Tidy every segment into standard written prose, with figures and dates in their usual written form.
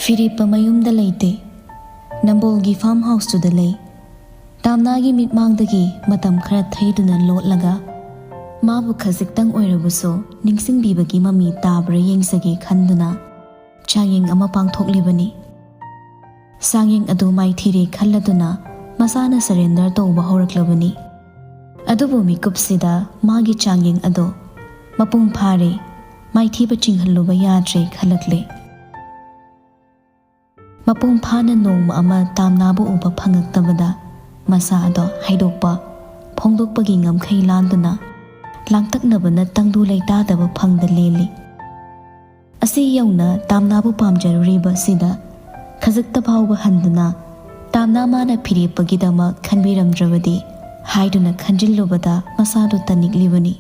Firipa mayumda leite Nambolgi farmhouse to the lay Tamnagi mitmangdagi matam khara thaiduna lotlaga Mabu khazikdang oirabuso ningsingbibagi mami tabra yengsagi khanduna Changyeng ama pangthoklibani Sangyeng adu maithire khalladuna masana surrender tawba horaklabani Adubu mikupsida magi changyeng ado mapung phare maithiba chinghalluba yadre khalakle Mapung phana nongma ama tamnabu uba phangaktabada masa ado haidokpa phongdokpagi ngamkhai landuna langtaknabana tangdu leitadaba phangda leli Asi yauna tamnabu pamjaruriba sida khazakta phawba handuna tamna mana phiripagidama khanbiramdrabadi haiduna khanjillubada masadu taniklibani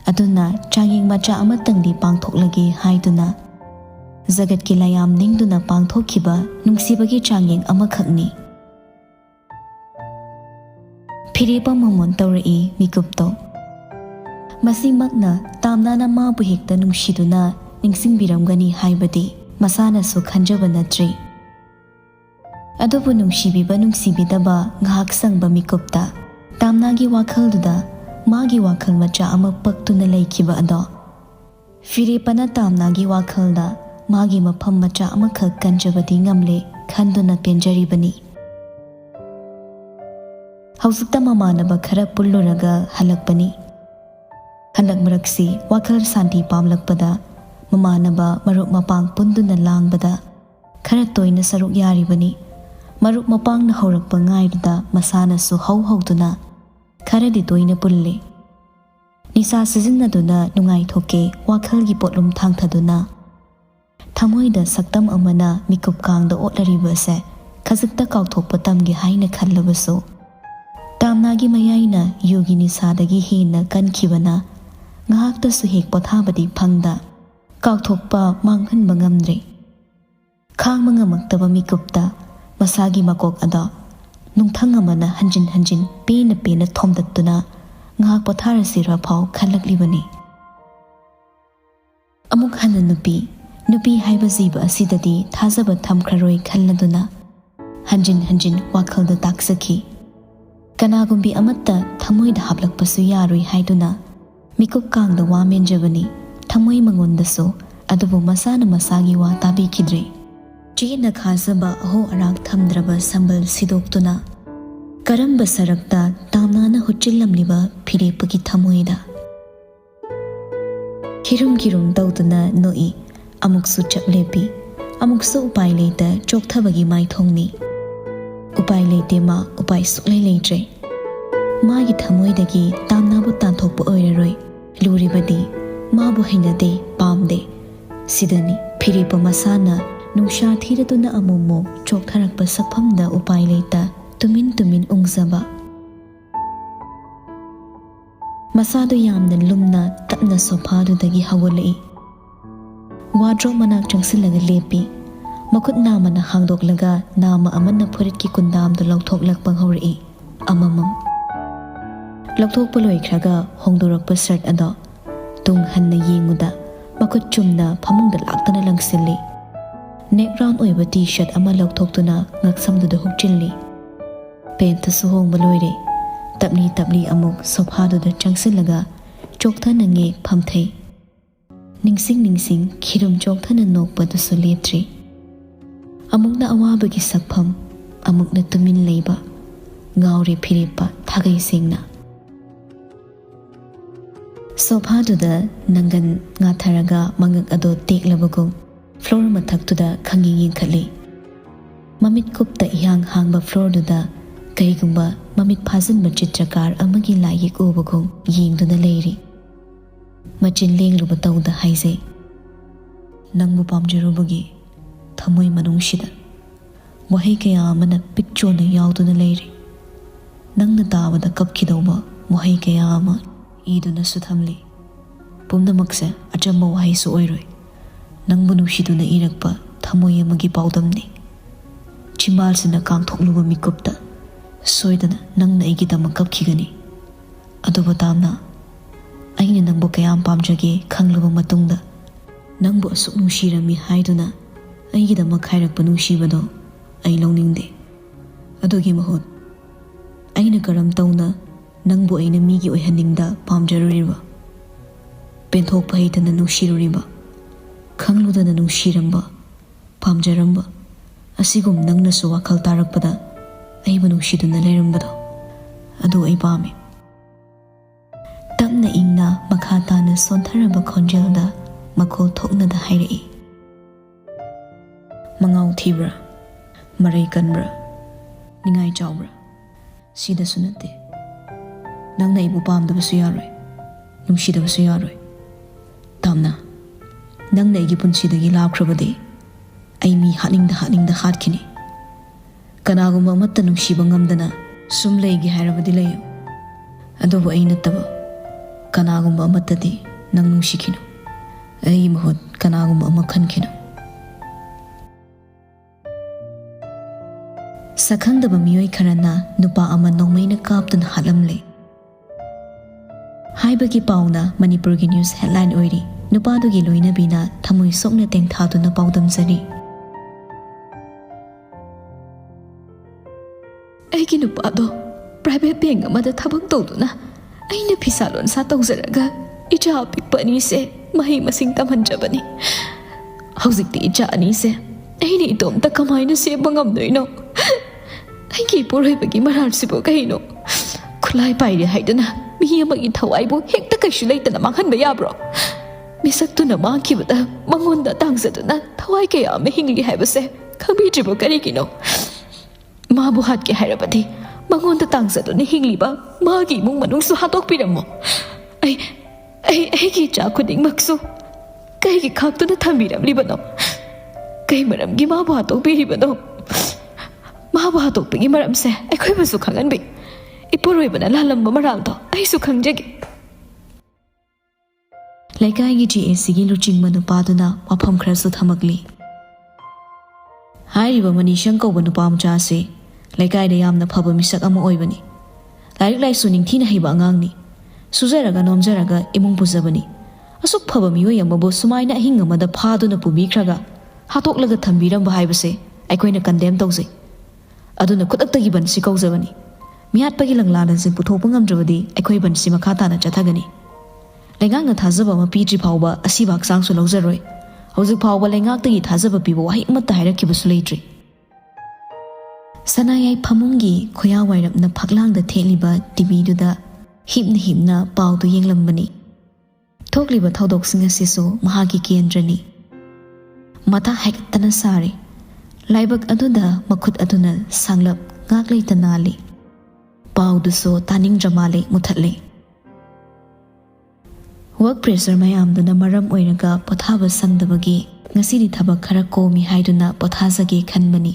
Aduna changyeng macha amatangdi pangthoklagi haiduna Zagat ki layam ningduna pangthokhiba nungsibagi changyeng amakhakni Phiripa momon tawrai mikupto Masimagna tamnana mabu hekta nungshiduna ningsingbiramgani haibadi masana su khanjaba natri Adubu nungshibiba nungsibidaba ngahak sangba mikupta tamnagi wakhalduda magi wakhal macha ama paktuna laikhiba ado Phiripana tamnagi wakhalda magi mafam macha amakhak kanjabadi ngamle khanduna penjaribani Hausukta mamanaba khara pulluraga halakpani Hanak maraksi wakhal santi pamlakpada mamanaba maruk mapang punduna langbada khara toina saruk yaribani maruk mapang na horakpa ngairuda masana su hauhauduna khara di toina pulle Nisa sijinnaduna nungai thoke wakhalgi potlum thangthaduna Thamoida saktam amana mikup kangda otlaribase khazikta kauthokpa tamgi haina khallabasu Tamnagi mayaina yogini sadagi hena kankhibana ngahakta su hek pothabadi phangda kauthokpa manghanba ngamdre khangma ngamaktaba mikupta masagi makok ada nungthang amana hanjin pena thomdattuna ngahak potharasi raphau khallaklibani amuk hana nupi haiba jiba asidadi thajaba thamkhraroi khalladuna hanjin wakhalda taksaki Kanagumbi amatta thamoida haplakpasu yaroi haiduna mikup kangda wa menjabani thamoi mangondaso adubu masana masagi wa tabikidre China khazaba aho arak thamdraba sambal sidoktuna karamba sarakta tamnana huchillamliba phirepagi thamoida Kirum dauduna noi amuksu chaplepi amuksu upai leita chokthabagi maithongni Upai leite ma upai suklai leitre Magi thamoidagi tamnabu tanthokpa oiraroi luribadi mabu hainade pamde sidani phiripa masana nungsha thiraduna amomo choktharakpa sakphamda upai leita tumin ungzaba Masadu yamna lumna tapna sophadudagi hawalai Wardrobe manak changsilaga lepi Makut nama na hangdoklaga nama aman na purit ki kundam do lauthoklakpang hawrai amamam Lauthokpa loikhraga hongdorakpa shirt ado tung hanna yenguda makut chumna phamungda laktana langsilli neck round oiba t-shirt ama lauthoktuna ngaksamduda hukchilli pant su hongba loire tapli amuk sophaduda changsilaga chokthana nge phamthai ningsing khirum chokthana nokpa du su leptri Amukna awabagi sakpham amukna tumin leiba ngauri phiripa thagai singna Sophaduda nangan ngatharaga mangak ado teklabagum floor mathaktuda khangi yengkhali Mamit kupta ihang hangba floor duda kaigumba mamit phajinba chitrakar amagi layik ubagum yengduna leiri Machin lengluba tawda haise Nangbu pamjarubagi Thamoi manungshida Wahai kaya amana pikchona yauduna leiri Nangna tabada kapkidawba wahai kaya ama iduna suthamli Pumnamakse achamba wahai su oiroi Nangbu nungshiduna irakpa thamoi amagi paudamni Chimbalsina kangthokluba mikupta Soidana nangna igidama kapkigani Aduba tamna Aina nangbu kayam pamjage khangluba matungda Nangbu asuk nungshirami haiduna ꯑꯩꯒꯤꯗꯃꯛ ꯈꯥꯏꯔꯛꯄ ꯅꯨꯡꯁꯤꯕꯗꯣ ꯑꯩ ꯂꯧꯅꯤꯡꯗꯦ ꯑꯗꯨꯒꯤ ꯃꯍꯨꯠ ꯑꯩꯅ ꯀꯔꯝ ꯇꯧꯅ ꯅꯪꯕꯨ ꯑꯩꯅ ꯃꯤꯒꯤ ꯑꯣꯏꯍꯟꯅꯤꯡꯗ ꯄꯥꯝꯖꯔꯨꯔꯤꯕ ꯄꯦꯟꯊꯣꯛꯄ ꯍꯩꯇꯅ ꯅꯨꯡꯁꯤꯔꯨꯔꯤꯕ ꯈꯪꯂꯨꯗꯅ ꯅꯨꯡꯁꯤꯔꯝꯕ ꯄꯥꯝꯖꯔꯝꯕ ꯑꯁꯤꯒꯨꯝ ꯅꯪꯅꯁꯨ ꯋꯥꯈꯜ ꯇꯥꯔꯛꯄꯗ ꯑꯩꯕꯨ ꯅꯨꯡꯁꯤꯗꯨꯅ ꯂꯩꯔꯝꯕꯗꯣ ꯑꯗꯨ ꯑꯩ ꯄꯥꯝꯃꯤ ꯇꯞꯅ ꯏꯪꯅ ꯃꯈꯥ ꯇꯥꯅ ꯁꯣꯟꯊꯔꯕ ꯈꯣꯟꯖꯦꯜꯗ ꯃꯈꯣꯜ ꯊꯣꯛꯅꯗ ꯍꯥꯏꯔꯛꯏ ꯃꯉꯥꯎ ꯊꯤꯕ꯭ꯔꯥ ꯃꯔꯩ ꯀꯟꯕ꯭ꯔꯥ ꯅꯤꯡꯉꯥꯏ ꯆꯥꯎꯕ꯭ꯔꯥ ꯁꯤꯗꯁꯨ ꯅꯠꯇꯦ ꯅꯪꯅ ꯑꯩꯕꯨ ꯄꯥꯝꯗꯕꯁꯨ ꯌꯥꯔꯣꯏ ꯅꯨꯡꯁꯤꯗꯕꯁꯨ ꯌꯥꯔꯣꯏ ꯇꯥꯝꯅ ꯅꯪꯅ ꯑꯩꯒꯤ ꯄꯨꯟꯁꯤꯗꯒꯤ ꯂꯥꯞꯈ꯭ꯔꯕꯗꯤ ꯑꯩ ꯃꯤ ꯍꯥꯠꯅꯤꯡꯗ ꯍꯥꯠꯈꯤꯅꯤ ꯀꯅꯥꯒꯨꯝꯕ ꯑꯃꯠꯇ ꯅꯨꯡꯁꯤꯕ ꯉꯝꯗꯅ ꯁꯨꯝ ꯂꯩꯒꯦ ꯍꯥꯏꯔꯕꯗꯤ ꯂꯩꯌꯨ ꯑꯗꯨꯕꯨ ꯑꯩ ꯅꯠꯇꯕ ꯀꯅꯥꯒꯨꯝꯕ ꯑꯃꯠꯇꯗꯤ ꯅꯪ ꯅꯨꯡꯁꯤꯈꯤꯅꯨ ꯑꯩꯒꯤ ꯃꯍꯨꯠ ꯀꯅꯥꯒꯨꯝꯕ ꯑꯃ ꯈꯟꯈꯤꯅꯨ ꯁꯛꯈꯪꯗꯕ ꯃꯤꯑꯣꯏ ꯈꯔꯅ ꯅꯨꯄꯥ ꯑꯃ ꯅꯣꯡꯃꯩꯅ ꯀꯥꯞꯇꯨꯅ ꯍꯥꯠꯂꯝꯂꯦ ꯍꯥꯏꯕꯒꯤ ꯄꯥꯎꯅ ꯃꯅꯤꯄꯨꯔꯒꯤ ꯅ꯭ꯌꯨꯁ ꯍꯦꯗꯂꯥꯏꯟ ꯑꯣꯏꯔꯤ ꯅꯨꯄꯥꯗꯨꯒꯤ ꯂꯣꯏꯅꯕꯤꯅ ꯊꯃꯣꯏ ꯁꯣꯛꯅ ꯇꯦꯡꯊꯥꯗꯨꯅ ꯄꯥꯎꯗꯝꯖꯔꯤ ꯑꯩꯒꯤ ꯅꯨꯄꯥꯗꯣ ꯄ꯭ꯔꯥꯏꯚꯦꯠ ꯕꯦꯡꯛ ꯑꯃꯗ ꯊꯕꯛ ꯇꯧꯗꯨꯅ ꯑꯩꯅ ꯐꯤꯁꯥ ꯂꯣꯟꯁꯥ ꯇꯧꯖꯔꯒ ꯏꯆꯥ ꯑꯄꯤꯛꯄ ꯑꯅꯤꯁꯦ ꯃꯍꯩ ꯃꯁꯤꯡ ꯇꯝꯍꯟꯖꯕꯅꯤ ꯍꯧꯖꯤꯛꯇꯤ ꯏꯆꯥ ꯑꯅꯤꯁꯦ ꯑꯩꯅ ꯏꯇꯣꯝꯇ ꯀꯃꯥꯏꯅ ꯁꯦꯝꯕ ꯉꯝꯗꯣꯏꯅꯣ ꯑꯩꯒꯤ ꯏꯄꯨꯔꯣꯏꯕꯒꯤ ꯃꯔꯥꯜꯁꯤꯕꯨ ꯀꯩꯅꯣ ꯈꯨꯠꯂꯥꯏ ꯄꯥꯏꯔꯦ ꯍꯥꯏꯗꯨꯅ ꯃꯤ ꯑꯃꯒꯤ ꯊꯋꯥꯏꯕꯨ ꯍꯦꯛꯇ ꯀꯩꯁꯨ ꯂꯩꯇꯅ ꯃꯥꯡꯍꯟꯕ ꯌꯥꯕ꯭ꯔꯣ ꯃꯤꯁꯛꯇꯨꯅ ꯃꯥꯡꯈꯤꯕꯗ ꯃꯉꯣꯟꯗ ꯇꯥꯡꯖꯗꯨꯅ ꯊꯋꯥꯏ ꯀꯌꯥ ꯑꯃ ꯍꯤꯡꯂꯤ ꯍꯥꯏꯕꯁꯦ ꯈꯪꯕꯤꯗ꯭ꯔꯤꯕ ꯀꯔꯤꯒꯤꯅꯣ ꯃꯥꯕꯨ ꯍꯥꯠꯀꯦ ꯍꯥꯏꯔꯕꯗꯤ ꯃꯉꯣꯟꯗ ꯇꯥꯡꯖꯗꯨꯅ ꯍꯤꯡꯂꯤꯕ ꯃꯥꯒꯤ ꯏꯃꯨꯡ ꯃꯅꯨꯡꯁꯨ ꯍꯥꯠꯇꯣꯛꯄꯤꯔꯝꯃꯣ ꯑꯩꯒꯤ ꯏꯆꯥ ꯈꯨꯗꯤꯡꯃꯛꯁꯨ ꯀꯩꯒꯤ ꯈꯥꯛꯇꯨꯅ ꯊꯝꯕꯤꯔꯝꯂꯤꯕꯅꯣ ꯀꯩ ꯃꯔꯝꯒꯤ ꯃꯥꯕꯨ ꯍꯥꯠꯇꯣꯛꯄꯤꯔꯤꯕꯅꯣ ꯃꯥꯕꯨ ꯍꯥꯠꯇꯣꯛꯄꯒꯤ ꯃꯔꯝꯁꯦ ꯑꯩꯈꯣꯏꯕꯨꯁꯨ ꯈꯪꯍꯟꯕꯤ ꯏꯄꯨꯔꯣꯏꯕꯅ ꯂꯥꯜꯂꯝꯕ ꯃꯔꯥꯜꯗꯣ ꯑꯩꯁꯨ ꯈꯪꯖꯒꯦ ꯂꯩꯀꯥꯏꯒꯤ GACꯒꯤ ꯂꯨꯆꯤꯡꯕ ꯅꯨꯄꯥꯗꯨꯅ ꯋꯥꯐꯝ ꯈꯔꯁꯨ ꯊꯝꯃꯛꯂꯤ ꯍꯥꯏꯔꯤꯕ ꯃꯅꯤꯁꯪ ꯀꯧꯕ ꯅꯨꯄꯥ ꯃꯆꯥ ꯑꯁꯤ ꯂꯩꯀꯥꯏꯗ ꯌꯥꯝꯅ ꯐꯕ ꯃꯤꯁꯛ ꯑꯃ ꯑꯣꯏꯕꯅꯤ ꯂꯥꯏꯔꯤꯛ ꯂꯥꯏꯁꯨ ꯅꯤꯡꯊꯤꯅ ꯍꯩꯕ ꯑꯉꯥꯡꯅꯤ ꯁꯨꯖꯔꯒ ꯅꯣꯝꯖꯔꯒ ꯏꯃꯨꯡ ꯄꯨꯖꯕꯅꯤ ꯑꯁꯨꯛ ꯐꯕ ꯃꯤꯑꯣꯏ ꯑꯃꯕꯨ ꯁꯨꯃꯥꯏꯅ ꯑꯍꯤꯡ ꯑꯃꯗ ꯐꯥꯗꯨꯅ ꯄꯨꯕꯤꯈ꯭ꯔꯒ ꯍꯥꯠꯇꯣꯛꯂꯒ ꯊꯝꯕꯤꯔꯝꯕ ꯍꯥꯏꯕꯁꯦ ꯑꯩꯈꯣꯏꯅ ꯀꯟꯗꯦꯝ ꯇꯧꯖꯩ ꯑꯗꯨꯅ ꯈꯨꯗꯛꯇꯒꯤ ꯕꯟꯁꯤ ꯀꯧꯖꯕꯅꯤ ꯃꯤꯌꯥꯠꯄꯒꯤ ꯂꯪꯂꯥꯟꯁꯤꯡ ꯄꯨꯊꯣꯛꯄ ꯉꯝꯗ꯭ꯔꯕꯗꯤ ꯑꯩꯈꯣꯏ ꯕꯟꯁꯤ ꯃꯈꯥ ꯇꯥꯅ ꯆꯠꯊꯒꯅꯤ ꯂꯩꯉꯥꯛꯅ ꯊꯥꯖꯕ ꯑꯃ ꯄꯤꯗ꯭ꯔꯤ ꯐꯥꯎꯕ ꯑꯁꯤꯕ ꯍꯛꯆꯥꯡꯁꯨ ꯂꯧꯖꯔꯣꯏ ꯍꯧꯖꯤꯛ ꯐꯥꯎꯕ ꯂꯩꯉꯥꯛꯇꯒꯤ ꯊꯥꯖꯕ ꯄꯤꯕ ꯋꯥꯍꯩ ꯑꯃꯠꯇ ꯍꯥꯏꯔꯛꯈꯤꯕꯁꯨ ꯂꯩꯇ꯭ꯔꯤ ꯁꯅꯥꯌꯥꯏ ꯐꯃꯨꯡꯒꯤ ꯈꯨꯌꯥ ꯋꯥꯏꯔꯞꯅ ꯐꯛꯂꯥꯡꯗ ꯊꯦꯠꯂꯤꯕ ꯇꯤꯚꯤꯗꯨꯗ ꯍꯤꯞꯅ ꯄꯥꯎꯗꯨ ꯌꯦꯡꯂꯝꯕꯅꯤ ꯊꯣꯛꯂꯤꯕ ꯊꯧꯗꯣꯛꯁꯤꯡ ꯑꯁꯤꯁꯨ ꯃꯍꯥꯛꯀꯤ ꯀꯦꯟꯗ꯭ꯔꯅꯤ ꯃꯊꯥ ꯍꯦꯛꯇꯅ ꯁꯥꯔꯤ ꯂꯥꯏꯕꯛ ꯑꯗꯨꯗ ꯃꯈꯨꯠ ꯑꯗꯨꯅ ꯁꯥꯡꯂꯞ ꯉꯥꯛ ꯂꯩꯇ ꯅꯥꯜꯂꯤ ꯄꯥꯎꯗꯨꯁꯨ ꯇꯥꯅꯤꯡꯗ꯭ꯔ ꯃꯥꯜꯂꯦ ꯃꯨꯊꯠꯂꯤ ꯋꯥꯔꯛ ꯄ꯭ꯔꯦꯁꯔ ꯃꯌꯥꯝꯗꯨꯅ ꯃꯔꯝ ꯑꯣꯏꯔꯒ ꯄꯣꯊꯥꯕ ꯁꯪꯗꯕꯒꯤ ꯉꯁꯤꯗꯤ ꯊꯕꯛ ꯈꯔ ꯀꯣꯝꯃꯤ ꯍꯥꯏꯗꯨꯅ ꯄꯣꯊꯥꯖꯒꯦ ꯈꯟꯕꯅꯤ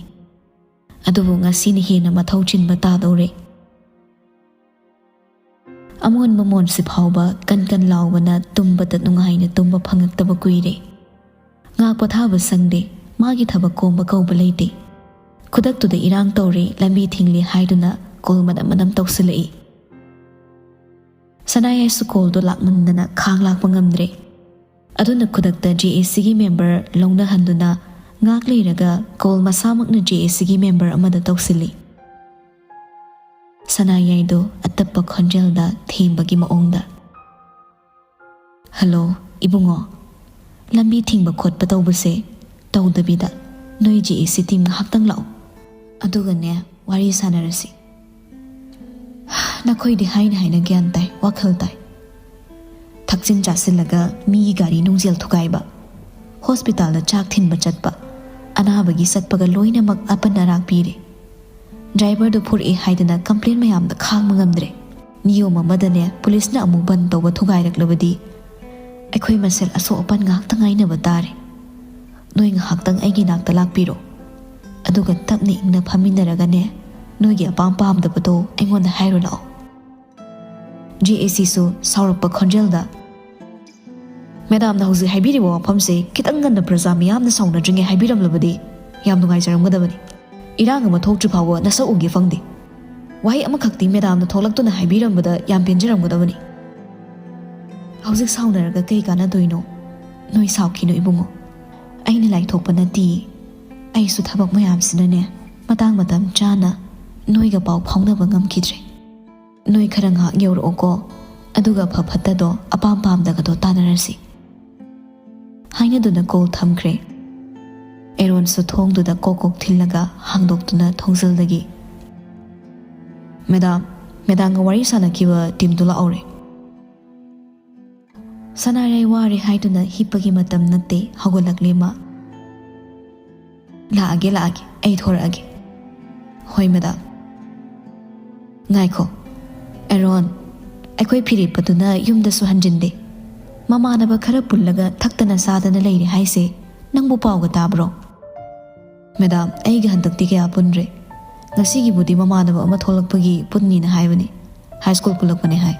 ꯑꯗꯨꯕꯨ ꯉꯁꯤꯅ ꯍꯦꯟꯅ ꯃꯊꯧ ꯆꯤꯟꯕ ꯇꯥꯗꯧꯔꯦ ꯑꯃꯣꯟꯕ ꯃꯣꯟꯁꯤ ꯐꯥꯎꯕ ꯀꯟ ꯂꯥꯎꯕꯅ ꯇꯨꯝꯕꯗ ꯅꯨꯡꯉꯥꯏꯅ ꯇꯨꯝꯕ ꯐꯪꯉꯛꯇꯕ ꯀꯨꯏꯔꯦ ꯉꯥꯛ ꯄꯣꯊꯥꯕ ꯁꯪꯗꯦ ꯃꯥꯒꯤ ꯊꯕꯛ ꯀꯣꯝꯕ ꯀꯧꯕ ꯂꯩꯇꯦ ꯈꯨꯗꯛꯇꯨꯗ ꯏꯔꯥꯡ ꯇꯧꯔꯦ ꯂꯝꯕꯤ ꯊꯤꯡꯂꯦ ꯍꯥꯏꯗꯨꯅ ꯀꯣꯜ ꯃꯅꯝ ꯇꯧꯁꯤꯜꯂꯛꯏ ꯁꯅꯥꯌꯥꯏꯁꯨ ꯀꯣꯜꯗꯣ ꯂꯥꯛꯃꯟꯗꯅ ꯈꯥꯡ ꯂꯥꯛꯄꯉꯝꯗ꯭ꯔꯦ ꯑꯗꯨꯅ ꯈꯨꯗꯛꯇ GACꯒꯤ ꯃꯦꯝꯕꯔ ꯂꯧꯅꯍꯟꯗꯨꯅ ꯉꯥꯛ ꯂꯩꯔꯒ ꯀꯣꯜ ꯃꯁꯥꯃꯛꯅ GACꯒꯤ ꯃꯦꯝꯕꯔ ꯑꯃꯗ ꯇꯧꯁꯤꯜꯂꯤ ꯁꯅꯥꯌꯥꯏꯗꯣ ꯑꯇꯞꯄ ꯈꯣꯟꯖꯦꯜꯗ ꯊꯦꯝꯕꯒꯤ ꯃꯑꯣꯡꯗ ꯍꯜꯂꯣ ꯏꯕꯨꯡꯉꯣ ꯂꯝꯕꯤ ꯊꯤꯡꯕ ꯈꯣꯠꯄ ꯇꯧꯕꯁꯦ ꯇꯧꯗꯕꯤꯗ ꯅꯣꯏ GAC ꯇꯤꯝ ꯉꯥꯏꯍꯥꯛꯇꯪ ꯂꯥꯛꯑꯣ ꯑꯗꯨꯒꯅꯦ ꯋꯥꯔꯤ ꯁꯥꯟꯅꯔꯁꯤ ꯅꯈꯣꯏꯗꯤ ꯍꯥꯏꯅ ꯒ꯭ꯌꯥꯟ ꯇꯥꯏ ꯋꯥꯈꯜ ꯇꯥꯏ ꯊꯛꯆꯤꯟ ꯆꯥꯁꯤꯜꯂꯒ ꯃꯤꯒꯤ ꯒꯥꯔꯤ ꯅꯨꯡꯖꯦꯜ ꯊꯨꯒꯥꯏꯕ ꯍꯣꯁꯄꯤꯇꯥꯜꯗ ꯆꯥꯛ ꯊꯤꯟꯕ ꯆꯠꯄ ꯑꯅꯥꯕꯒꯤ ꯆꯠꯄꯒ ꯂꯣꯏꯅꯃꯛ ꯑꯄꯟ ꯑꯔꯥꯛ ꯄꯤꯔꯦ ꯗ꯭ꯔꯥꯏꯚꯔꯗꯨ ꯐꯨꯔꯛꯑꯦ ꯍꯥꯏꯗꯅ ꯀꯝꯄ꯭ꯂꯦꯟ ꯃꯌꯥꯝꯗ ꯈꯥꯡꯕ ꯉꯝꯗ꯭ꯔꯦ ꯅꯤꯌꯣꯝ ꯑꯃꯗꯅꯦ ꯄꯨꯂꯤꯁꯅ ꯑꯃꯨꯛ ꯕꯟ ꯇꯧꯕ ꯊꯨꯒꯥꯏꯔꯛꯂꯕꯗꯤ ꯑꯩꯈꯣꯏ ꯃꯁꯦꯜ ꯑꯁꯣꯛ ꯑꯄꯟ ꯉꯥꯛꯇ ꯉꯥꯏꯅꯕ ꯇꯥꯔꯦ ꯅꯣꯏ ꯉꯥꯏꯍꯥꯛꯇꯪ ꯑꯩꯒꯤ ꯅꯥꯛꯇ ꯂꯥꯛꯄꯤꯔꯣ ꯑꯗꯨꯒ ꯇꯞꯅ ꯏꯪꯅ ꯐꯝꯃꯤꯟꯅꯔꯒꯅꯦ ꯅꯣꯏꯒꯤ ꯑꯄꯥꯝ ꯄꯥꯝꯗꯕꯗꯣ ꯑꯩꯉꯣꯟꯗ ꯍꯥꯏꯔꯣ ꯂꯥꯛꯑꯣ GACꯁꯨ ꯁꯥꯎꯔꯛꯄ ꯈꯣꯟꯖꯦꯜꯗ ꯃꯦꯗꯥꯝꯅ ꯍꯧꯖꯤꯛ ꯍꯥꯏꯕꯤꯔꯤꯕ ꯋꯥꯐꯝꯁꯦ ꯈꯤꯇꯪ ꯉꯟꯅ ꯄ꯭ꯔꯖꯥ ꯃꯤꯌꯥꯝꯅ ꯁꯥꯎꯅꯗ꯭ꯔꯤꯉꯩ ꯍꯥꯏꯕꯤꯔꯝꯂꯕꯗꯤ ꯌꯥꯝ ꯅꯨꯡꯉꯥꯏꯖꯔꯝꯒꯗꯕꯅꯤ ꯏꯔꯥꯡ ꯑꯃ ꯊꯣꯛꯇ꯭ꯔꯤ ꯐꯥꯎꯕ ꯅꯁꯛ ꯎꯒꯦ ꯐꯪꯗꯦ ꯋꯥꯍꯩ ꯑꯃꯈꯛꯇꯤ ꯃꯦꯗꯥꯝꯅ ꯊꯣꯛꯂꯛꯇꯨꯅ ꯍꯥꯏꯕꯤꯔꯝꯕꯗ ꯌꯥꯝ ꯄꯦꯟꯖꯔꯝꯒꯗꯕꯅꯤ ꯍꯧꯖꯤꯛ ꯁꯥꯎꯅꯔꯒ ꯀꯩ ꯀꯥꯟꯅꯗꯣꯏꯅꯣ ꯅꯣꯏ ꯁꯥꯎꯈꯤꯅꯨ ꯏꯕꯨꯡꯉꯣ ꯑꯩꯅ ꯂꯥꯏꯊꯣꯛꯄ ꯅꯠꯇꯦ ꯑꯩꯁꯨ ꯊꯕꯛ ꯃꯌꯥꯝꯁꯤꯅꯅꯦ ꯃꯇꯥꯡ ꯃꯇꯝ ꯆꯥꯅ ꯅꯣꯏꯒ ꯄꯥꯎ ꯐꯥꯎꯅꯕ ꯉꯝꯈꯤꯗ꯭ꯔꯦ ꯅꯣꯏ ꯈꯔ ꯉꯥꯏꯍꯥꯛ ꯌꯧꯔꯛꯑꯣꯀꯣ ꯑꯗꯨꯒ ꯐꯠꯇꯗꯣ ꯑꯄꯥꯝ ꯄꯥꯝꯗꯒꯗꯣ ꯇꯥꯟꯅꯔꯁꯤ ꯍꯥꯏꯅꯗꯨꯅ ꯀꯣꯜ ꯊꯝꯈ꯭ꯔꯦ ꯑꯦꯔꯣꯟꯁꯨ ꯊꯣꯡꯗꯨꯗ ꯀꯣꯛ ꯊꯤꯜꯂꯒ ꯍꯥꯡꯗꯣꯛꯇꯨꯅ ꯊꯣꯡꯖꯜꯗꯒꯤ ꯃꯦꯗꯥꯝꯒ ꯋꯥꯔꯤ ꯁꯥꯟꯅꯈꯤꯕ ꯇꯤꯝꯗꯨ ꯂꯥꯛꯑꯧꯔꯦ ꯁꯅꯥꯔꯩ ꯋꯥꯔꯦ ꯍꯥꯏꯗꯨꯅ ꯍꯤꯞꯄꯒꯤ ꯃꯇꯝ ꯅꯠꯇꯦ ꯍꯧꯒꯠꯂꯛꯂꯦ ꯃꯥ ꯂꯥꯛꯑꯒꯦ ꯑꯩ ꯊꯣꯔꯛꯑꯒꯦ ꯍꯣꯏ ꯃꯦꯗꯥꯝ ꯉꯥꯏꯈꯣ ꯑꯦꯔꯣꯟ ꯑꯩꯈꯣꯏ ꯐꯤꯔꯦꯞꯄꯗꯨꯅ ꯌꯨꯝꯗꯁꯨ ꯍꯟꯖꯤꯟꯗꯦ ꯃꯃꯥꯟꯅꯕ ꯈꯔ ꯄꯨꯜꯂꯒ ꯊꯛꯇꯅ ꯆꯥꯗꯅ ꯂꯩꯔꯦ ꯍꯥꯏꯁꯦ ꯅꯪꯕꯨ ꯄꯥꯎꯒ ꯇꯥꯕ꯭ꯔꯣ ꯃꯦꯗꯥꯝ ꯑꯩꯒ ꯍꯟꯗꯛꯇꯤ ꯀꯌꯥ ꯄꯨꯟꯗ꯭ꯔꯦ ꯉꯁꯤꯒꯤꯕꯨꯗꯤ ꯃꯃꯥꯟꯅꯕ ꯑꯃ ꯊꯣꯛꯂꯛꯄꯒꯤ ꯄꯨꯟꯅꯤꯅ ꯍꯥꯏꯕꯅꯤ ꯍꯥꯏ ꯁ꯭ꯀꯨꯜ ꯄꯨꯜꯂꯛꯄꯅꯦ ꯍꯥꯏ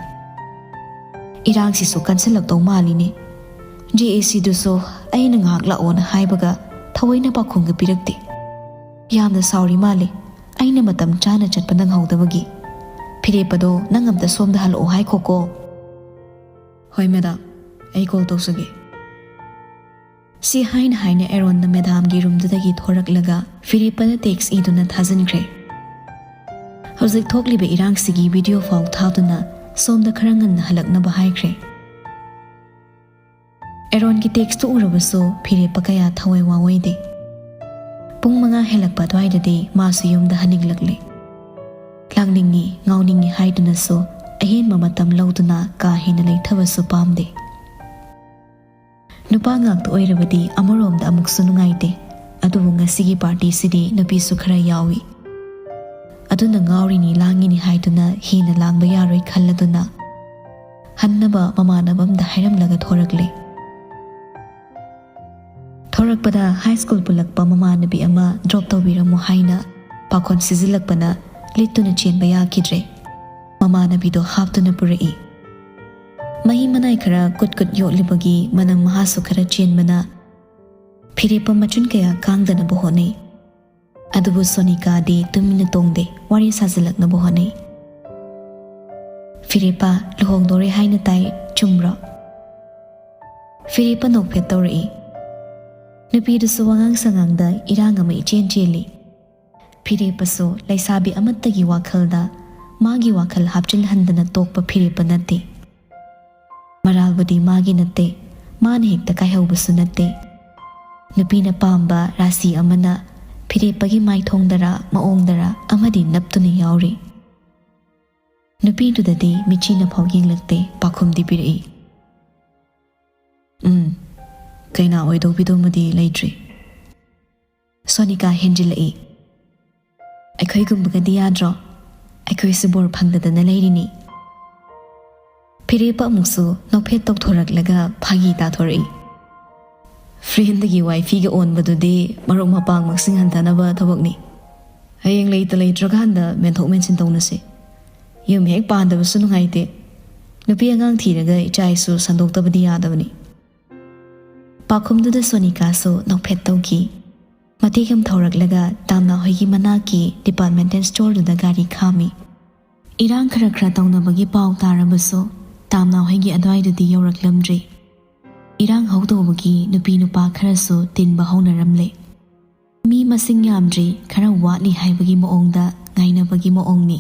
ꯏꯔꯥꯡꯁꯤꯁꯨ ꯀꯟꯁꯤꯜꯂꯛꯇꯧ ꯃꯥꯜꯂꯤꯅꯦ JACꯗꯨꯁꯨ ꯑꯩꯅ ꯉꯥꯏꯍꯥꯛ ꯂꯥꯛꯑꯣꯅ ꯍꯥꯏꯕꯒ ꯊꯑꯣꯏꯅ ꯄꯥꯎꯈꯨꯝꯒ ꯄꯤꯔꯛꯇꯦ ꯌꯥꯝꯅ ꯁꯥꯎꯔꯤ ꯃꯥꯜꯂꯦ ꯑꯩꯅ ꯃꯇꯝ ꯆꯥꯅ ꯆꯠꯄ ꯅꯪꯍꯧꯗꯕꯒꯤ ꯐꯤꯔꯦꯞꯄꯗꯣ ꯅꯪ ꯑꯝꯇ ꯁꯣꯝꯗ ꯍꯜꯂꯛꯑꯣ ꯍꯥꯏꯈꯣꯀꯣ ꯍꯣꯏ ꯃꯦꯗꯥꯝ ꯑꯩ ꯀꯣꯜ ꯇꯧꯖꯒꯦ ꯁꯤ ꯍꯥꯏꯅ ꯑꯦꯔꯣꯟꯅ ꯃꯦꯗꯥꯝꯒꯤ ꯔꯨꯝꯗꯨꯗꯒꯤ ꯊꯣꯔꯛꯂꯒ ꯐꯤꯔꯦꯞꯄꯗ ꯇꯦꯛꯁ ꯏꯗꯨꯅ ꯊꯥꯖꯤꯟꯈ꯭ꯔꯦ ꯍꯧꯖꯤꯛ ꯊꯣꯛꯂꯤꯕ ꯏꯔꯥꯡꯁꯤꯒꯤ ꯚꯤꯗꯤꯑꯣ ꯐꯥꯎ ꯊꯥꯗꯨꯅ ꯁꯣꯝꯗ ꯈꯔ ꯉꯟꯅ ꯍꯜꯂꯛꯅꯕ ꯍꯥꯏꯈ꯭ꯔꯦ ꯑꯦꯔꯣꯟꯒꯤ ꯇꯦꯛꯁꯇꯨ ꯎꯔꯕꯁꯨ ꯐꯤꯔꯦꯞꯄ ꯀꯌꯥ ꯊꯋꯥꯏ ꯋꯥꯑꯣꯏꯗꯦ ꯄꯨꯡ 5 ꯍꯦꯜꯂꯛꯄ ꯑꯗꯨꯋꯥꯏꯗꯗꯤ ꯃꯥꯁꯨ ꯌꯨꯝꯗ ꯍꯟꯅꯤꯡꯂꯛꯂꯦ ꯂꯥꯡꯅꯤꯡꯉꯤ ꯉꯥꯎꯅꯤꯡꯉꯤ ꯍꯥꯏꯗꯨꯅꯁꯨ ꯑꯍꯦꯟꯕ ꯃꯇꯝ ꯂꯧꯗꯨꯅ ꯀꯥ ꯍꯦꯟꯅ ꯂꯩꯊꯕꯁꯨ ꯄꯥꯝꯗꯦ नुपा ngakta oirabadi amaromda amuksu nungaite adubu ngasigi party-sidi nupisu khara yawi aduna ngaurini langini haiduna hina langba yaroi khalladuna hannaba mamanabamda hairamlaga thorakle thorakpada high school pulakpa mamanabi ama drop tawbiramu haina pakhon sizilakpana lituna chenba yakidre mamanabido haptuna purai mahi manai khara kut yotlibagi manang mahasu khara chenbana phirepa machun kaya kangdana bohone adubu sonika di tumina tongde wari sajalakna bohone phirepa lohongdore haina tai chumra phirepa nokphet tawri nupi du suwangang sangangda iranga mai chencheli phirepa so laisabi amattagi wakhalda magi wakhal hapchil handana tokpa phirepa nate Maralbudi magi natte man hekta kaihaubasu natte nupina pamba rasi amana phirepagi maithongdara maongdara amadi naptuna yauri nupi dudadi michina phawging lakte pakhumdi birai kaina oidobidumadi leitri Sonika henjilai aikhoi gumbagadi yadro aikhoi subor phangdadana leirini Phirepa amuksu nophet tokthoraglaga phagi ta thori friend gi wifi ga on badudi marok mapang maksing hantanaba thobakni hayeng leita leitraganda menthok mensin tongnase yum hek pandaba su nungaite nupi angang thiraga ichaisu sandoktabadi yadabani pakhumduda Sonika so nophet tawki matigam thoraglaga tamna hoigi manaki departmental store da gari khami irang khara tawnabagi paw tarabaso Tamna hoigi adwaidudi yauraklamdri irang hawdobagi nupi nupa kharasu tinba haunaramle mi masing yamdri khara watli haibagi moongda ngainabagi moongni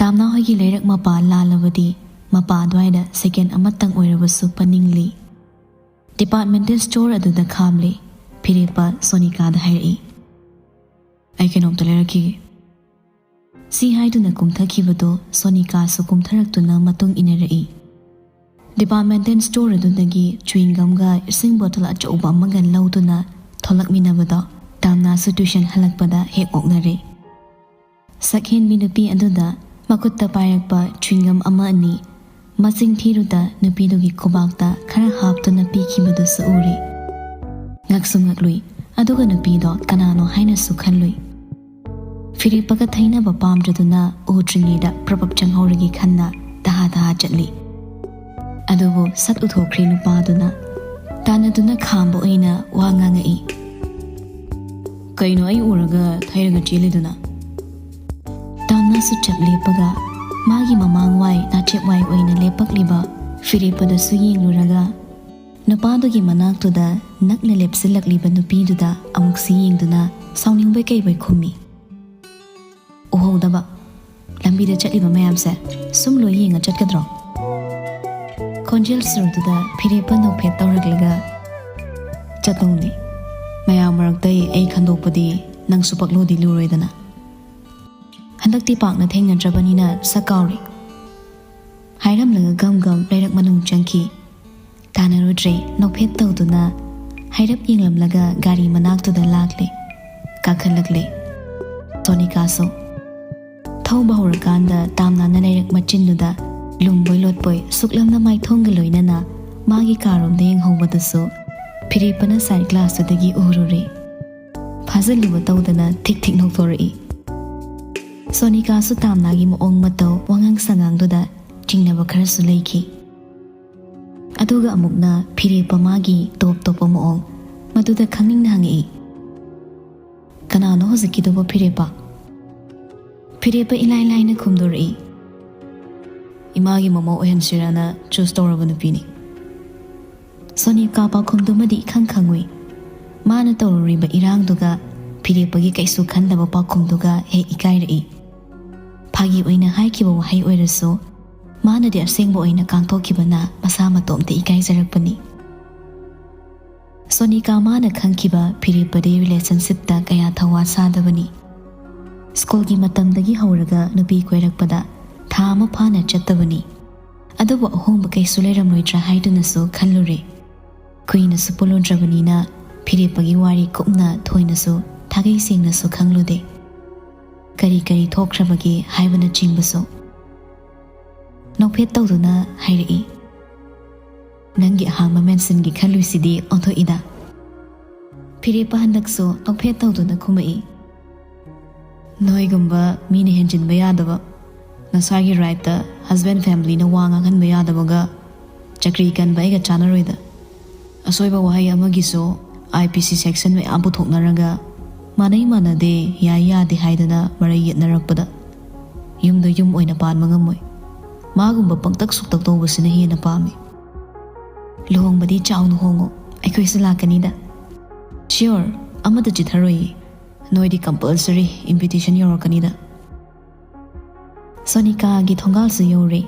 Tamna hoigi leirak mapa lalabadi mapa adwaida second amatang oirabasu paningli departmental store aduda khamle phirepa Sonika da hairi ai kenom toleraki Si haiduna kumthakibado Sonika su kumtharaktuna matung inarai Departmental store adunagi chewing gum ga ising bottle achauba amaga lauduna tholakminabada tamna su tuition halakpada hek oknare Sakhen minupi aduda makutta pairakpa chewing gum ama ani masing thiruda nupidugi kobakta khara haptuna pikibadu su uri ngaksumgaklui aduga nupido kanano haina su khanlui Phirepaga thaina ba pamdraduna udringida prabab changhorigi khanna daha chatli adubu sat uthokri nupaduna tanaduna khambo oina wangangai kaino ai uraga thairaga cheliduna tamna su chaplepaga magi mamangwai nachepwai oina lepakliba Phirepada su yengluraga nupadugi manaktuda nakna lepsilakliba nupiduda amuk si yengduna sawningbai kaibai khumi uhodaba lambida chatliba mayamse sumlo yenga chatgadro konjel surduda phirepa nophet tawraglaga chatongni mayam maraktai ei khandokpadi nang supaklodi luroidana handakti pakna thengadrabanina sakauri hairamlaga gam lairak manung changki tanarudre nophet tawduna hairap yenglamlaga gari manaktuda lakle kakhalakle Sonika so thauba horakanda tamnana lairak machinduda lungboi lotboi suklamna maithongga loinana magi karomda yenghobadasu phirepana side class dagi urure phazaluba tawdana thik nokthori Sonika su tamnagi moong mataw wangang sangangduda jingnaba kharasu leiki aduga amukna phirepa magi top moong maduda khangning hangi kanano hozikidoba phirepa ilai na khumdori imagi mamo ohansirana choose toraba nupini Sonika pa khumdumadi khangwi mana tawriba irangduga phirepagi kaisu khandaba pa khumduga he ikairi phagi oina haikiba wahai oirasu mana de asengbo oina kangthokibana masa matomte ikai jarakpani Sonika mana khangkiba phirepade relationship ta kaya thawa sadabani school gi matamdagi hauraga nupi koirakpada thama phana chattabani adubu ahomba kaisu leiramloitra haiduna su khallure kuina su polondrabanina phirepagi wari kupna thoinasu thagai sengna su khanglude kari thokhrabagi haibana chingbaso nophet tawduna hairi nangi ahangma mention gi khaluisidi ontho ida phirepa handakso nophet tawduna khumai noigumba mini henjinba yadaba nasagi right ta husband family na wanga khanba yadabaga chakri kanba iga chanaroida asoiba wahai amagi so IPC section me abu thoknaraga manai manade ya de haidana marai yetnarakpada yumda yum oina pan mangamoi magumba pangtak suktak tawbasina hena pami luhongbadi chawnu hongo aikoi salakanida sure amada jitharoi noidi compulsory invitation yorokanida Sonika gi thongal su yore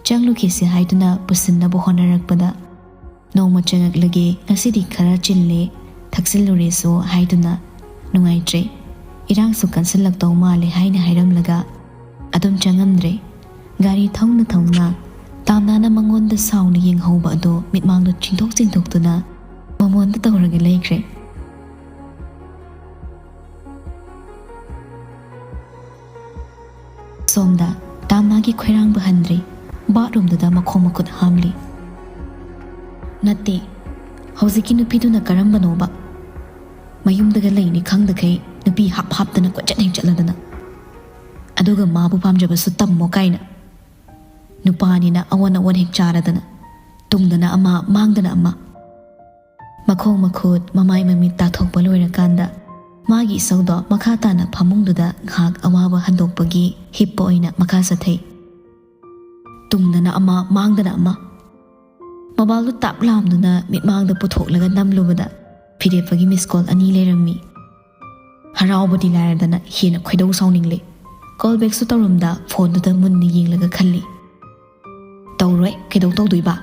changlu khisi haiduna pusinna bo honarakpada nongma changak lage ngasidi khara chille thaksilure so haiduna nungaitre irang su kansilak taw male haina hairamlaga adum changamdre gari thongna tamnana mangonda sauna yenghauba ado mitmangdo chingthoktuna mamonda tawraga leikre somda tamnagi khoirang bahandri bathroom da makhoma kut hamli natti hoziki nupiduna karamba noba mayumdaga leini khangdakai nupi hap dana ko chateng chatladana aduga mabu pamjaba su tammo kaina nupanina awana hek charadana tungdana ama mangdana ama makhong makhut mamai mami ta thokpa loirakanda magi sauda makhatana phamungduda nghak awaba handokpagi hippo oina makha sathai tungdana ama mangdana ama mabalu taplamduna mitmangda puthoklaga namlubada phirepagi miss call ani lerami harawbadi laradana hena khoidau sawningle call back su tawrumda phone duda munni yenglaga khalli tawroi kedau tawduiba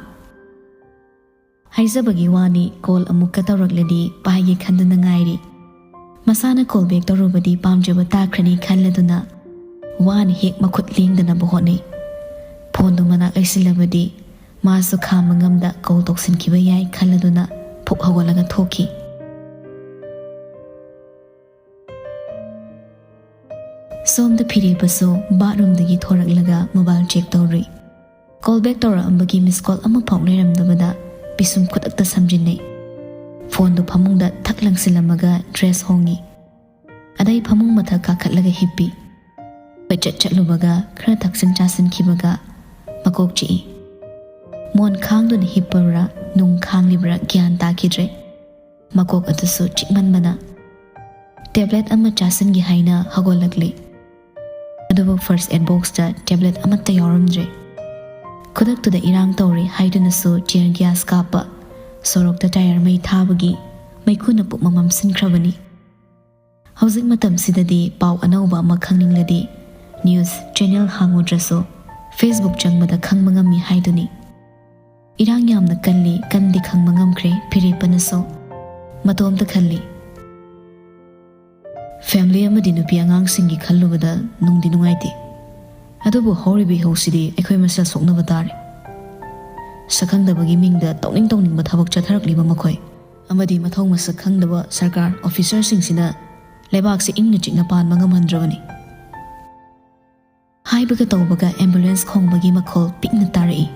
haizabagi wani call amukka tawrakladi pahagi khanduna ngairi masana call back tawrubadi pamjaba takhrani khalladuna wani hek makhut lengdana bohone phone du manak aisilabadi masu khamangamda call toksin kiba yai khalladuna phuk hawalaga thoki somda phirepaso bathroom dagi thoraklaga mobile check tawri call back tawra ambagi miss call ama phau leiramdabada pisum khutakta samjinai phone du phamungda thaklangsilamaga dress hongi adai phamung matha kakhatlaga hippi pachat chatlubaga khara thaksin chasin khibaga makok chi mon khangdun hippara nung khanglibra gyan takidre makok atusu chikmanmana tablet ama chasin gi haina hagolakli adubu first aid box ta tablet ama tayaramdre kudak tu da irang tawri haiduna su chair gas kapa sorok ta tire mai thabagi ꯃꯩꯈꯨꯅ ꯄꯨꯛ ꯃꯝꯁꯤꯟꯈ꯭ꯔꯕꯅꯤ꯫ ꯍꯧꯖꯤꯛ ꯃꯇꯝꯁꯤꯗꯗꯤ ꯄꯥꯎ ꯑꯅꯧꯕ ꯑꯃ ꯈꯪꯅꯤꯡꯂꯗꯤ news channel ꯍꯥꯡꯉꯨꯗ꯭ꯔꯁꯨ Facebook ꯆꯪꯕꯗ ꯈꯪꯕ ꯉꯝꯃꯤ ꯍꯥꯏꯗꯨꯅꯤ꯫ ꯏꯔꯥꯡ ꯌꯥꯝꯅ ꯀꯟꯗꯤ ꯈꯪꯕ ꯉꯝꯈ꯭ꯔꯦ ꯐꯤꯔꯦꯞꯄꯅꯁꯨ ꯃꯇꯣꯝꯇ ꯈꯜꯂꯤ꯫ ꯐꯦꯃꯤꯂꯤ ꯑꯃꯗꯤ ꯅꯨꯄꯤ ꯑꯉꯥꯡꯁꯤꯡꯒꯤ ꯈꯜꯂꯨꯕꯗ ꯅꯨꯡꯗꯤ ꯅꯨꯡꯉꯥꯏꯇꯦ꯫ ꯑꯗꯨꯕꯨ ꯍꯧꯔꯤꯕ ꯏꯍꯧꯁꯤꯗꯤ ꯑꯩꯈꯣꯏ ꯃꯁꯦꯜ ꯁꯣꯛꯅꯕ ꯇꯥꯔꯦ꯫ ꯁꯛꯈꯪꯗꯕꯒꯤ ꯃꯤꯡꯗ ꯇꯧꯅꯤꯡꯕ ꯊꯕꯛ ꯆꯠꯊꯔꯛꯂꯤꯕ ꯃꯈꯣꯏ ꯑꯃꯗꯤ ꯃꯊꯧ ꯃꯁꯛ ꯈꯪꯗꯕ ꯁꯔꯀꯥꯔ ꯑꯣꯐꯤꯁꯔꯁꯤꯡꯁꯤꯅ ꯂꯩꯕꯥꯛꯁꯤ ꯏꯪꯅ ꯆꯤꯛꯅ ꯄꯥꯟꯕ ꯉꯝꯍꯟꯗ꯭ꯔꯕꯅꯤ꯫ ꯍꯥꯏꯕꯒ ꯇꯧꯕꯒ ꯑꯦꯝꯕꯨꯂꯦꯟꯁ ꯈꯣꯡꯕꯒꯤ ꯃꯈꯣꯜ ꯄꯤꯛꯅ ꯇꯥꯔꯛꯏ꯫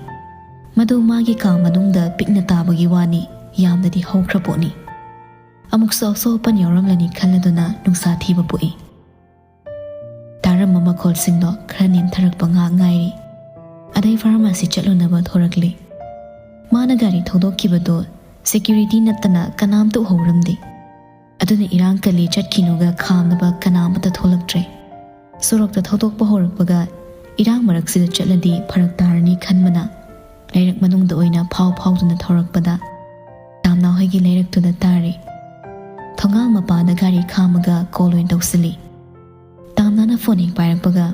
ꯃꯗꯨ ꯃꯥꯒꯤ ꯀꯥ ꯃꯅꯨꯡꯗ ꯄꯤꯛꯅ ꯇꯥꯕꯒꯤ ꯋꯥꯅꯤ, ꯌꯥꯝꯅꯗꯤ ꯍꯧꯈ꯭ꯔ ꯄꯣꯠꯅꯤ꯫ ꯑꯃꯨꯛꯁꯨ ꯑꯁꯣꯛ ꯑꯄꯟ ꯌꯥꯎꯔꯝꯂꯅꯤ ꯈꯜꯂꯗꯨꯅ ꯅꯨꯡꯁꯥ ꯊꯤꯕ ꯄꯣꯛꯏ꯫ ꯇꯥꯔꯝꯕ ꯃꯈꯣꯜꯁꯤꯡꯗꯣ ꯈꯔ ꯅꯦꯝꯊꯔꯛꯄ ꯉꯥꯛ ꯉꯥꯏꯔꯤ꯫ ꯑꯗꯩ ꯐꯥꯔꯃꯥꯁꯤ ꯆꯠꯂꯨꯅꯕ ꯊꯣꯔꯛꯂꯤ꯫ ꯃꯥꯅ ꯒꯥꯔꯤ ꯊꯧꯗꯣꯛꯈꯤꯕꯗꯣ ꯁꯦꯀ꯭ꯌꯨꯔꯤꯇꯤ ꯅꯠꯇꯅ ꯀꯅꯥꯝꯇ ꯎꯍꯧꯔꯝꯗꯦ꯫ ꯑꯗꯨꯅ ꯏꯔꯥꯡ ꯀꯜꯂꯤ ꯆꯠꯈꯤꯅꯨꯒ ꯈꯥꯝꯅꯕ ꯀꯅꯥꯃꯇ ꯊꯣꯛꯂꯛꯇ꯭ꯔꯦ꯫ ꯁꯣꯔꯣꯛꯇ ꯊꯧꯗꯣꯛꯄ ꯍꯧꯔꯛꯄꯒ ꯏꯔꯥꯡ ꯃꯔꯛꯁꯤꯗ ꯆꯠꯂꯗꯤ ꯐꯔꯛ ꯇꯥꯔꯅꯤ ꯈꯟꯕꯅ ꯂꯩꯔꯛ ꯃꯅꯨꯡꯗ ꯑꯣꯏꯅ ꯐꯥꯎꯗꯨꯅ ꯊꯧꯔꯛꯄꯗ ꯇꯥꯝꯅꯥꯍꯣꯏꯒꯤ ꯂꯩꯔꯛꯇꯨꯗ ꯇꯥꯔꯤ꯫ ꯊꯣꯡꯒꯥꯜ ꯃꯄꯥꯗ ꯒꯥꯔꯤ ꯈꯥꯝꯃꯒ ꯀꯣꯜ ꯑꯣꯏꯅ ꯇꯧꯁꯤꯜꯂꯤ꯫ ꯇꯥꯝꯅꯥꯅ ꯐꯣꯟ ꯍꯦꯛ ꯄꯥꯏꯔꯛꯄꯒ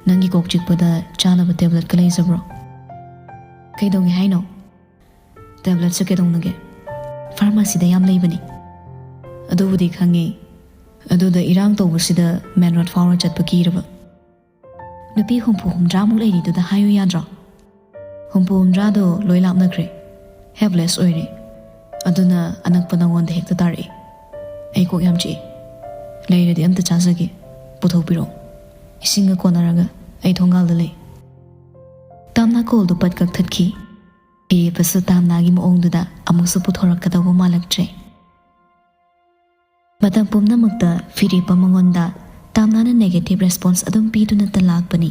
"ꯅꯪꯒꯤ ꯀꯣꯛ ꯆꯤꯛꯄꯗ ꯆꯥꯅꯕ ꯇꯦꯕ꯭ꯂꯦꯠꯀ ꯂꯩꯖꯕ꯭ꯔꯣ?" "ꯀꯩꯗꯧꯒꯦ ꯍꯥꯏꯅꯣ?" "ꯇꯦꯕ꯭ꯂꯦꯠꯁꯦ ꯀꯩꯗꯧꯅꯒꯦ?" "ꯐꯥꯔꯃꯥꯁꯤꯗ ꯌꯥꯝ ꯂꯩꯕꯅꯤ." "ꯑꯗꯨꯕꯨꯗꯤ ꯈꯪꯉꯤ, ꯑꯗꯨꯗ ꯏꯔꯥꯡ ꯇꯧꯕꯁꯤꯗ ꯃꯦꯟ ꯔꯣꯗ ꯐꯥꯎꯔ ꯆꯠꯄ ꯀꯤꯔꯕ." "ꯅꯨꯄꯤ 70-80 ꯂꯩꯔꯤꯗꯨꯗ ꯍꯥꯏꯌꯨ ꯌꯥꯗ꯭ꯔꯣ?" 70-80 ꯂꯣꯏ ꯂꯥꯞꯅꯈ꯭ꯔꯦ, ꯍꯦꯜꯞꯂꯦꯁ ꯑꯣꯏꯔꯦ꯫ ꯑꯗꯨꯅ ꯑꯅꯛꯄ ꯅꯉꯣꯟꯗ ꯍꯦꯛꯇ ꯇꯥꯔꯛꯏ꯫ ꯑꯩ ꯀꯣꯛ ꯌꯥꯝ ꯆꯤꯛꯏ, ꯂꯩꯔꯗꯤ ꯑꯝꯇ ꯆꯥꯖꯒꯦ, ꯄꯨꯊꯣꯛꯄꯤꯔꯛꯑꯣ꯫ ꯏꯁꯤꯡꯒ ꯀꯣꯟꯅꯔꯒ ꯑꯩ ꯊꯣꯡꯒꯥꯜꯗ ꯂꯩ." ꯇꯥꯝꯅꯥ ꯀꯣꯜꯗꯨ ꯄꯠ ꯀꯛꯊꯠꯈꯤ꯫ ꯐꯤꯔꯦꯞꯄꯁꯨ ꯇꯥꯝꯅꯥꯒꯤ ꯃꯑꯣꯡꯗꯨꯗ ꯑꯃꯨꯛꯁꯨ ꯄꯨꯊꯣꯔꯛꯀꯗꯧꯕ ꯃꯥꯜꯂꯛꯇ꯭ꯔꯦ꯫ ꯃꯇꯝ ꯄꯨꯝꯅꯃꯛꯇ ꯐꯤꯔꯦꯞꯄ ꯃꯉꯣꯟꯗ ꯇꯥꯝꯅꯥꯅ ꯅꯦꯒꯦꯇꯤꯚ ꯔꯦꯁꯄꯣꯟꯁ ꯑꯗꯨꯝ ꯄꯤꯗꯨꯅꯇ ꯂꯥꯛꯄꯅꯤ꯫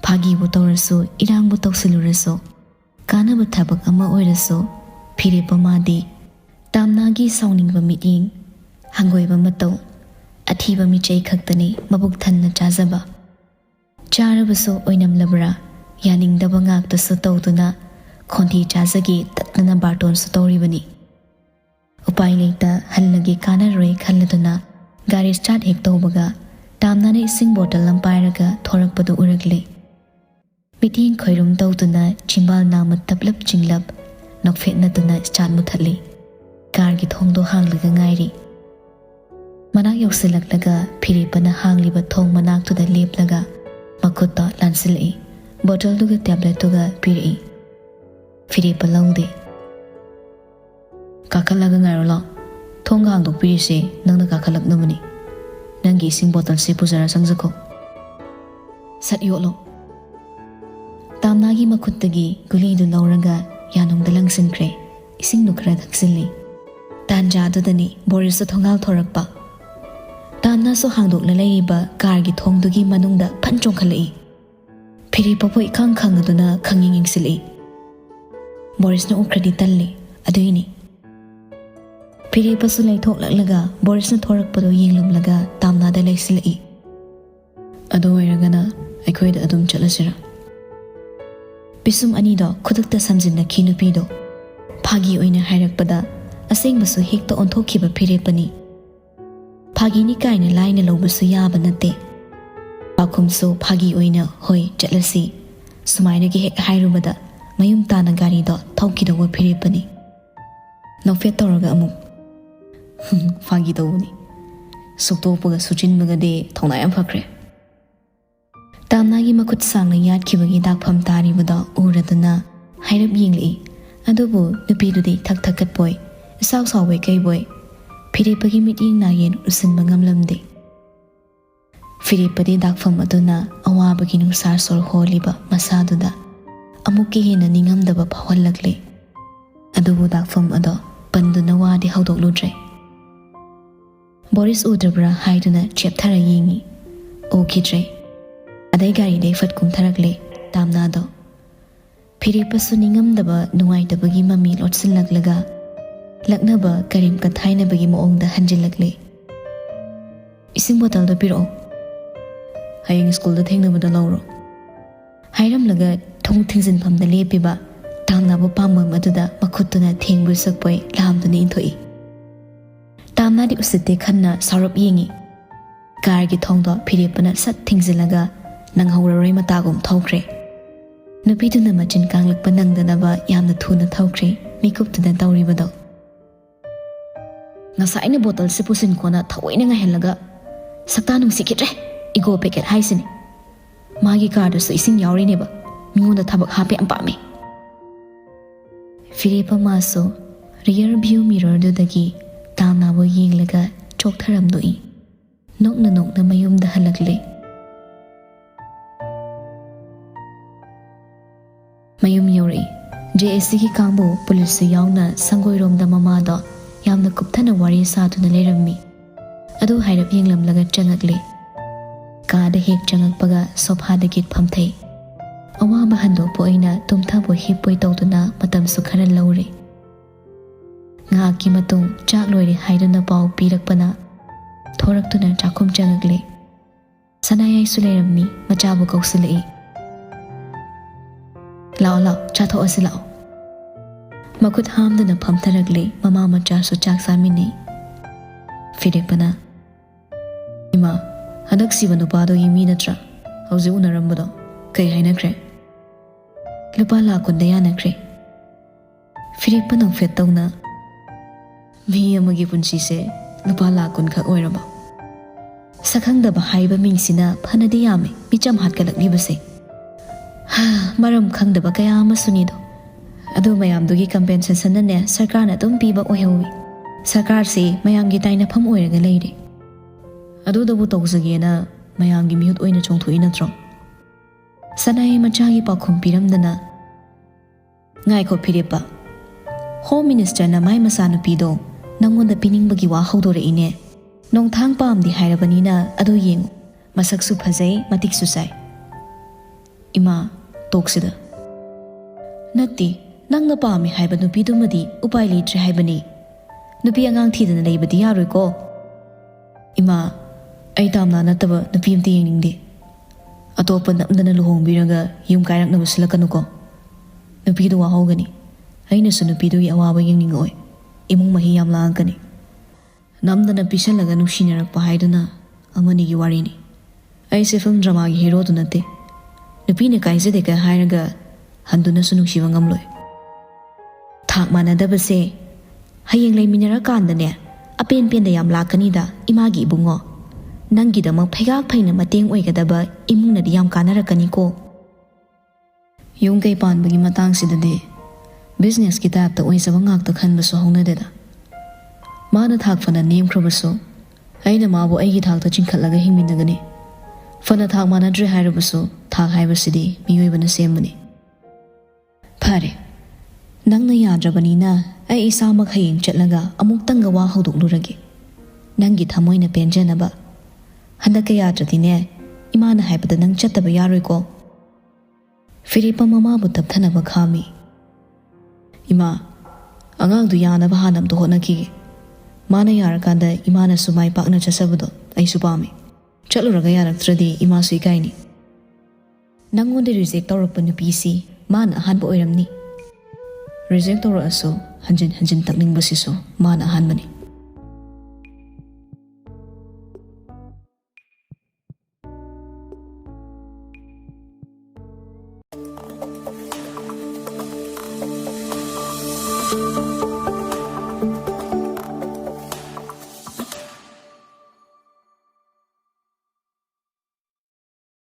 ꯐꯥꯒꯤꯕꯨ ꯇꯧꯔꯁꯨ, ꯏꯔꯥꯡꯕꯨ ꯇꯧꯁꯤꯜꯂꯨꯔꯁꯨ, ꯀꯥꯟꯅꯕ ꯊꯕꯛ ꯑꯃ ꯑꯣꯏꯔꯁꯨ ꯐꯤꯔꯦꯞꯄ ꯃꯥꯗꯤ ꯇꯥꯝꯅꯥꯒꯤ ꯁꯥꯎꯅꯤꯡꯕ ꯃꯤꯠꯌꯦꯡ, ꯍꯪꯒꯣꯏꯕ ꯃꯇꯧ, ꯑꯊꯤꯕ ꯃꯤꯆꯩ ꯈꯛꯇꯅꯤ ꯃꯕꯨꯛ ꯊꯟꯅ ꯆꯥꯖꯕ꯫ ꯆꯥꯔꯕꯁꯨ ꯑꯣꯏꯅꯝꯂꯕ꯭ꯔꯥ ꯌꯥꯅꯤꯡꯗꯕ ꯉꯥꯛꯇꯁꯨ ꯇꯧꯗꯨꯅ ꯈꯣꯟꯊꯤ ꯆꯥꯖꯒꯦ ꯇꯠꯅꯅ ꯕꯥꯔꯇꯣꯟꯁꯨ ꯇꯧꯔꯤꯕꯅꯤ꯫ ꯎꯄꯥꯏ ꯂꯩꯇ ꯍꯜꯂꯒꯦ ꯀꯥꯟꯅꯔꯣꯏ ꯈꯜꯂꯗꯨꯅ ꯒꯥꯔꯤ ꯁ꯭ꯇꯥꯔꯠ ꯍꯦꯛ ꯇꯧꯕꯒ ꯇꯥꯝꯅꯥꯅ ꯏꯁꯤꯡ ꯕꯣꯇꯜ ꯑꯃ ꯄꯥꯏꯔꯒ ꯊꯣꯔꯛꯄꯗꯨ ꯎꯔꯛꯂꯦ꯫ ꯃꯤꯠꯌꯦꯡ ꯈꯣꯏꯔꯨꯝ ꯇꯧꯗꯨꯅ ꯆꯤꯝꯕꯥꯜ ꯅꯥꯝꯃ ꯇꯞꯂꯞ ꯆꯤꯡꯂꯞ ꯅꯣꯛꯐꯦꯠꯅꯗꯨꯅ ꯁ꯭ꯇꯥꯔꯠ ꯃꯨꯊꯠꯂꯤ꯫ ꯀꯥꯔꯒꯤ ꯊꯣꯡꯗꯣ ꯍꯥꯡꯂꯒ ꯉꯥꯏꯔꯤ꯫ ꯃꯅꯥꯛ ꯌꯧꯁꯤꯜꯂꯛꯂꯒ ꯐꯤꯔꯦꯞꯄꯅ ꯍꯥꯡꯂꯤꯕ ꯊꯣꯡ ꯃꯅꯥꯛꯇꯨꯗ ꯂꯦꯞꯂꯒ ꯃꯈꯨꯠꯇ ꯂꯥꯟꯁꯤꯜꯂꯛꯏ꯫ ꯕꯣꯇꯜꯗꯨꯒ ꯇꯦꯕ꯭ꯂꯦꯠꯇꯨꯒ ꯄꯤꯔꯛꯏ꯫ ꯐꯤꯔꯦꯞꯄ ꯂꯧꯗꯦ꯫ "ꯀꯥꯈꯠꯂꯒ ꯉꯥꯏꯔꯣ ꯂꯥꯎ, ꯊꯣꯡꯒ ꯍꯥꯡꯗꯣꯛꯄꯤꯔꯤꯁꯦ ꯅꯪꯅ ꯀꯥꯈꯠꯂꯛꯅꯕꯅꯤ꯫ ꯅꯪꯒꯤ ꯏꯁꯤꯡ ꯕꯣꯇꯜꯁꯦ ꯄꯨꯖꯔ ꯆꯪꯖꯈꯣ." "ꯁꯠ ꯌꯣꯠꯂꯣ." ꯇꯥꯝꯅꯥꯒꯤ ꯃꯈꯨꯠꯇꯒꯤ ꯒꯨꯂꯤꯗꯨ ꯂꯧꯔꯒ ꯌꯥꯅꯨꯡꯗ ꯂꯪꯁꯤꯟꯈ꯭ꯔꯦ꯫ ꯏꯁꯤꯡꯗꯨ ꯈꯔ ꯊꯛꯆꯤꯜꯂꯤ꯫ ꯇꯥꯟꯖꯥꯗꯨꯗꯅꯤ ꯕꯣꯔꯤꯁꯇ ꯊꯣꯡꯒꯥꯜ ꯊꯣꯔꯛꯄ꯫ ꯇꯥꯝꯅꯥꯁꯨ ꯍꯥꯡꯗꯣꯛꯂ ꯂꯩꯔꯤꯕ ꯀꯥꯔꯒꯤ ꯊꯣꯡꯗꯨꯒꯤ ꯃꯅꯨꯡꯗ ꯐꯟ ꯆꯣꯡꯈꯠꯂꯛꯏ꯫ ꯐꯤꯔꯦꯞꯄꯕꯨ ꯏꯈꯪ ꯈꯪꯉꯗꯨꯅ ꯈꯪꯌꯦꯡ ꯌꯦꯡꯁꯤꯜꯂꯛꯏ꯫ ꯕꯣꯔꯤꯁꯅ ꯎꯈ꯭ꯔꯗꯤ ꯇꯜꯂꯤ, ꯑꯗꯨꯏꯅꯤ꯫ ꯐꯤꯔꯦꯞꯄꯁꯨ ꯂꯩꯊꯣꯛꯂꯛꯂꯒ ꯕꯣꯔꯤꯁꯅ ꯊꯣꯔꯛꯄꯗꯣ ꯌꯦꯡꯂꯝꯂꯒ ꯇꯥꯝꯅꯥꯗ ꯂꯩꯁꯤꯜꯂꯛꯏ꯫ "ꯑꯗꯨ ꯑꯣꯏꯔꯒꯅ ꯑꯩꯈꯣꯏꯗ ꯑꯗꯨꯝ ꯆꯠꯂꯁꯤꯔꯥ?" ꯄꯤꯁꯨꯝ ꯑꯅꯤꯗꯣ ꯈꯨꯗꯛꯇ ꯁꯝꯖꯤꯟꯅꯈꯤ ꯅꯨꯄꯤꯗꯣ꯫ ꯐꯥꯒꯤ ꯑꯣꯏꯅ ꯍꯥꯏꯔꯛꯄꯗ ꯑꯁꯦꯡꯕꯁꯨ ꯍꯦꯛꯇ ꯑꯣꯟꯊꯣꯛꯈꯤꯕ ꯐꯤꯔꯦꯞꯄꯅꯤ꯫ ꯐꯥꯒꯤꯅꯤ ꯀꯥꯏꯅ लाइना लौबसु याबा नते पाखुमसु फागी ओइना होय चटलसी सुमाइनगी हेक हाइरुबदा मयुम ताना गाड़ी दो थौकिदो फिरेपनी नौफेट तौरगा अमुक फागी तौबनी सुक्तोपगा सुचिनबगदे थौना याम फख्रे तामनागी मखुत सांगना यादखिबगी दागफम तारिबदा उरदना हाइरब यिंगली अदुबु नुपीदुदी थक थकत बोय साव सावे कै बोय फिरेपगी मिटिंग नायेन उसिनबा ngamlamde फिरेपदी दागफम अदुना अवाबगी नुसार सोर होलिबा मसादुदा अमुकी हेना निंgamदबा फावलगले अदुबु दागफम अदो पंदुना वादी हौदोकलुद्रे बोरिस उद्रब्रा हाइदुना चेपथरा यिंगी ओखिद्रे अदै गाड़ी दे फट कुमथरगले तामनादो फिरेपसु निंgamदबा नुवाइदबगी ममी लोटसिलगलगा लग्नबा करीम कथाइनबगी मोंगदा हंजिलगले इसिंग बोतल दो पिरो हयेंग स्कूल दा थेंगनबदा लौरो हाइरमलगा थोंग थेंजिनफमदा लेपिबा तामनाबु पामम अदुदा मखुतुना थेंगबु सकपोय लामदुना इंथोई Tamnadi usite khanna sarap yengi. Kargi thongdo phirepana sat thingzilaga nanghoraroi matagum thokre. Nupiduna machin kanglakpa nangdanaba yamna thuna thokre mikuptuna tawribado. Ngasaina bottle se pusin kona thawaina ngahellaga sakta nungsikitre igo packet haisini. Magi card so ising yauri neba mingonda thabak hape am pame. Firepa maso rear view mirror dudagi tamnabo yenglaga choktharamdoi. Nokna mayumda halakle. Mayum yori JSC ki kambo police yauna sangoiromda mamado yamna kupthana wari satuna lerammi. Adu hairap yenglamlaga changakle. Kaada hek changakpaga sophada git phamthai. Awaba hando po aina tumthabo hipoi tawduna matam su khara laure. Nga ki matung chak loire haiduna pau pirakpana thoraktuna chakhum changakle. Sanayai su lerammi machabu kausilai. Lao cha tho asi lao. Makut hamdana phamtharagle mama macha su chak samini. Firepana Ima hadak siba nupado yimi natra hauzi unarambado kai hainakre. Lupa lakunda yanakre. Firepana fettawna mi amagi punsi se lupa lakun khak oiraba. Sakhangdaba haiba mingsina phanadi yame micham hatkalaknibase. Maram khangdaba kaya amasunido. Adu mayamdugi compensation na ne sarkarna tum piba oihawi. Sarkar se mayamgi taina pham oiraga leire. Adu dabu tawzagena mayamgi mihut oina chongthui natro. Sanai machagi pakhum piramdana. Ngai ko Firepa. Home Minister na mai masanu pido nangonda piningbagi wa haudore ine. Nong thang pamdi hairabanina adu yengu. Masaksu phazai matiksu sai. Ima toksida. Natti nangna pami haiba nupidumadi upai litre haibani. Nupi angang thidana leibadi yaroi ko. Ima ai tamna nataba nupi amti yeningde. Atopa namdana luhongbiraga yum kairaknaba silakanu ko. Nupidu wa hogani. Ainasu nupidu awaba yeningoi. Imung mahi yam laangkani. Namdana pisalaga nusinarakpa haiduna amanigi warini. Ai se film drama gi hero tu nate. Nupina kaizade ka hairaga handuna su nungsiba ngamloi. Thak manadabase hayeng leiminarakandane apen penda yam lakanida imagi ibungo. Nangidamak phaigak phaina mateng oigadaba imungnadi yam kanarakani ko. Yung kay panbagi matang sidade business ki tapta oisaba ngakta khanbasu haunadeda. Mana thak fana nemkhrabasu aina mabu aigi thakta chinkhatlaga hingminagani. Fana thak manadre hairabasu thak haibasidi miyoibana sembani. Phare nangna yadrabanina ai isamak hayeng chatlaga amuktanga wa haudoklurage. Nangi thamoina penjanaba handaka yadradine imana haibada nang chattaba yaroi ko. Firepa mamabu tapthanaba khami. Ima angangdu yanaba hanamdu honaki. Mana yarakanda imana sumai pakna chasabado ai supami. Chatluraga yaraktradi ima su ikaini. Nangonde reject tawrakpa nupisi mana ahanba oiramni. Reject tawrakasu hanjin takningbasisu mana ahanbani.